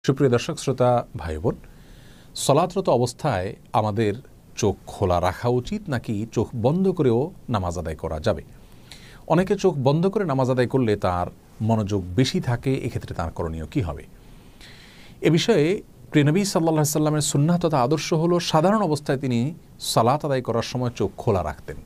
সুপ্রিয় দর্শক শ্রোতা ভাই বোন, সলাতরত অবস্থায় আমাদের চোখ খোলা রাখা উচিত নাকি চোখ বন্ধ করেও নামাজ আদায় করা যাবে? অনেকে চোখ বন্ধ করে নামাজ আদায় করলে তার মনোযোগ বেশি থাকে, এক্ষেত্রে তার করণীয় কী হবে? এ বিষয়ে প্রিয়নবী সাল্লাল্লাহু আলাইহি সাল্লামের সুন্নাহ তথা আদর্শ হলো সাধারণ অবস্থায় তিনি সালাত আদায় করার সময় চোখ খোলা রাখতেন।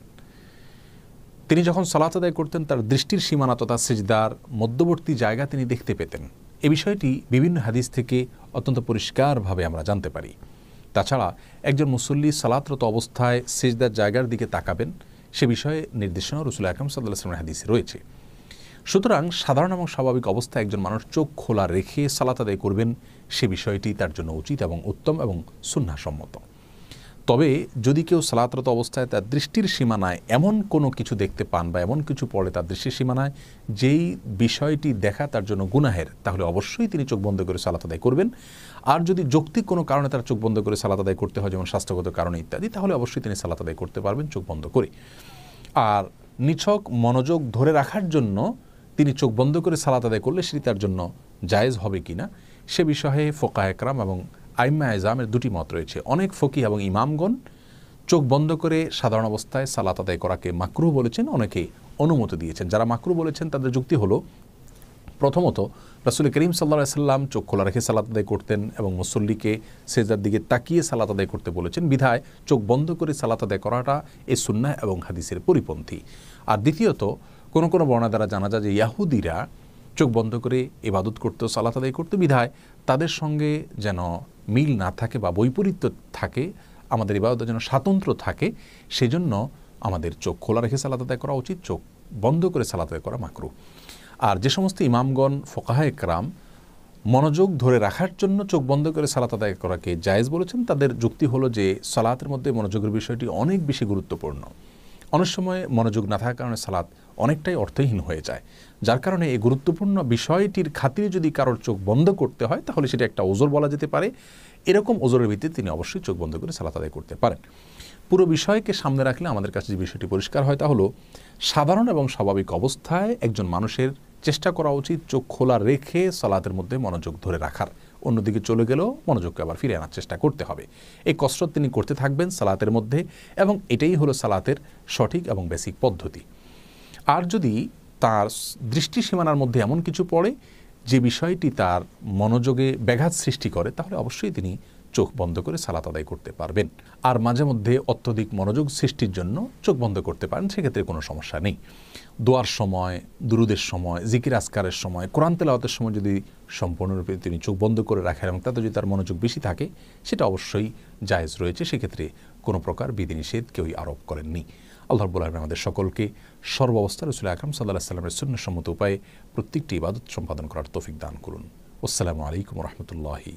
তিনি যখন সালাত আদায় করতেন তার দৃষ্টির সীমানা তথা সিজদার মধ্যবর্তী জায়গা তিনি দেখতে পেতেন। এ বিষয়টি বিভিন্ন হাদিস থেকে অত্যন্ত পরিষ্কারভাবে আমরা জানতে পারি। তাছাড়া একজন মুসল্লি সালাতরত অবস্থায় সিজদার জায়গার দিকে তাকাবেন, সে বিষয়ে নির্দেশনা রাসূল আকরাম সাল্লাল্লাহু আলাইহি ওয়াসাল্লামের হাদিসে রয়েছে। সুতরাং সাধারণ এবং স্বাভাবিক অবস্থায় একজন মানুষ চোখ খোলা রেখে সালাত আদায় করবেন, সে বিষয়টি তার জন্য উচিত এবং উত্তম এবং সুন্নাহসম্মত। তবে যদি কেউ সালাতরত অবস্থায় তার দৃষ্টির সীমানায় এমন কোনো কিছু দেখতে পান বা এমন কিছু পড়ে তার দৃষ্টির সীমানায় যেই বিষয়টি দেখা তার জন্য গুনাহের, তাহলে অবশ্যই তিনি চোখ বন্ধ করে সালাত আদায় করবেন। আর যদি যৌক্তিক কোনো কারণে তার চোখ বন্ধ করে সালাত আদায় করতে হয়, যেমন স্বাস্থ্যগত কারণে ইত্যাদি, তাহলে অবশ্যই তিনি সালাত আদায় করতে পারবেন চোখ বন্ধ করে। আর নিছক মনোযোগ ধরে রাখার জন্য তিনি চোখ বন্ধ করে সালাত আদায় করলে সেটি তার জন্য জায়েজ হবে কিনা, সে বিষয়ে ফোকাহে কেরাম এবং আইম্মা এজামের দুটি মত রয়েছে। অনেক ফকিহ এবং ইমামগণ চোখ বন্ধ করে সাধারণ অবস্থায় সালাত আদায় করাকে মাকরুহ বলেছেন, অনেকে অনুমতি দিয়েছেন। যারা মাকরুহ বলেছেন তাদের যুক্তি হলো, প্রথমত রাসূল করিম সাল্লাল্লাহু আলাইহি সাল্লাম চোখ খোলা রেখে সালাত আদায় করতেন এবং মুসল্লিকে সিজদার দিকে তাকিয়ে সালাত আদায় করতে বলেছেন, বিধায় চোখ বন্ধ করে সালাত আদায় করাটা এই সুন্নাহ এবং হাদিসের পরিপন্থী। আর দ্বিতীয়ত কোনো কোনো বর্ণনা দ্বারা জানা যায় যে ইয়াহুদিরা চোখ বন্ধ করে ইবাদত করতো, সালাত আদায় করতো, বিধায় তাদের সঙ্গে যেন মিল না থাকে বা বৈপরীত্য থাকে, আমাদের ইবাদতের যেন স্বাতন্ত্র্য থাকে, সেজন্য আমাদের চোখ খোলা রেখে সালাত আদায় করা উচিত, চোখ বন্ধ করে সালাত আদায় করা মাকরুহ। আর যে সমস্ত ইমামগণ ফোকাহায়ে কেরাম মনোযোগ ধরে রাখার জন্য চোখ বন্ধ করে সালাত আদায় করাকে জায়েজ বলেছেন, তাদের যুক্তি হলো যে সালাতের মধ্যে মনোযোগের বিষয়টি অনেক বেশি গুরুত্বপূর্ণ। অনেক সময় মনোযোগ না থাকার কারণে সালাত অনেকটাই অর্থহীন হয়ে যায়, যার কারণে এই গুরুত্বপূর্ণ বিষয়টির খাতিরে যদি কারোর চোখ বন্ধ করতে হয় তাহলে সেটা একটা ওজর বলা যেতে পারে। এরকম ওজরের ভিত্তিতে তিনি অবশ্যই চোখ বন্ধ করে সালাত আদায় করতে পারেন। পুরো বিষয়কে সামনে রাখলে আমাদের কাছে যে বিষয়টি পরিষ্কার হয় তা হলো, সাধারণ এবং স্বাভাবিক অবস্থায় একজন মানুষের চেষ্টা করা উচিত চোখ খোলা রেখে সালাতের মধ্যে মনোযোগ ধরে রাখার। অন্যদিকে চলে গেলেও মনোযোগকে আবার ফিরে আনার চেষ্টা করতে হবে। এই কসরত তিনি করতে থাকবেন সালাতের মধ্যে, এবং এটাই হলো সালাতের সঠিক এবং বেসিক পদ্ধতি। আর যদি তার দৃষ্টি সীমানার মধ্যে এমন কিছু পড়ে যে বিষয়টি তার মনোযোগে ব্যাঘাত সৃষ্টি করে, তাহলে অবশ্যই তিনি চোখ বন্ধ করে সালাত আদায় করতে পারবেন। আর মাঝে মধ্যে অত্যধিক মনোযোগ সৃষ্টির জন্য চোখ বন্ধ করতে পারেন, সেক্ষেত্রে কোনো সমস্যা নেই। দোয়ার সময়, দুরুদের সময়, জিকির আজকারের সময়, কোরআন তেলাওয়াতের সময় যদি সম্পূর্ণরূপে তিনি চোখ বন্ধ করে রাখেন এবং তাতে যদি তার মনোযোগ বেশি থাকে, সেটা অবশ্যই জায়েজ রয়েছে, সেক্ষেত্রে কোনো প্রকার বিধিনিষেধ কেউই আরোপ করেননি। আল্লাহ রাব্বুল আলামিন আমাদের সকলকে সর্বাবস্থা রাসূল আকরাম সাল্লাল্লাহু আলাইহি ওয়াসাল্লামের সুন্নাহসম্মত উপায়ে প্রত্যেকটি ইবাদত সম্পাদন করার তৌফিক দান করুন। আসসালামু আলাইকুম ওয়া রাহমাতুল্লাহি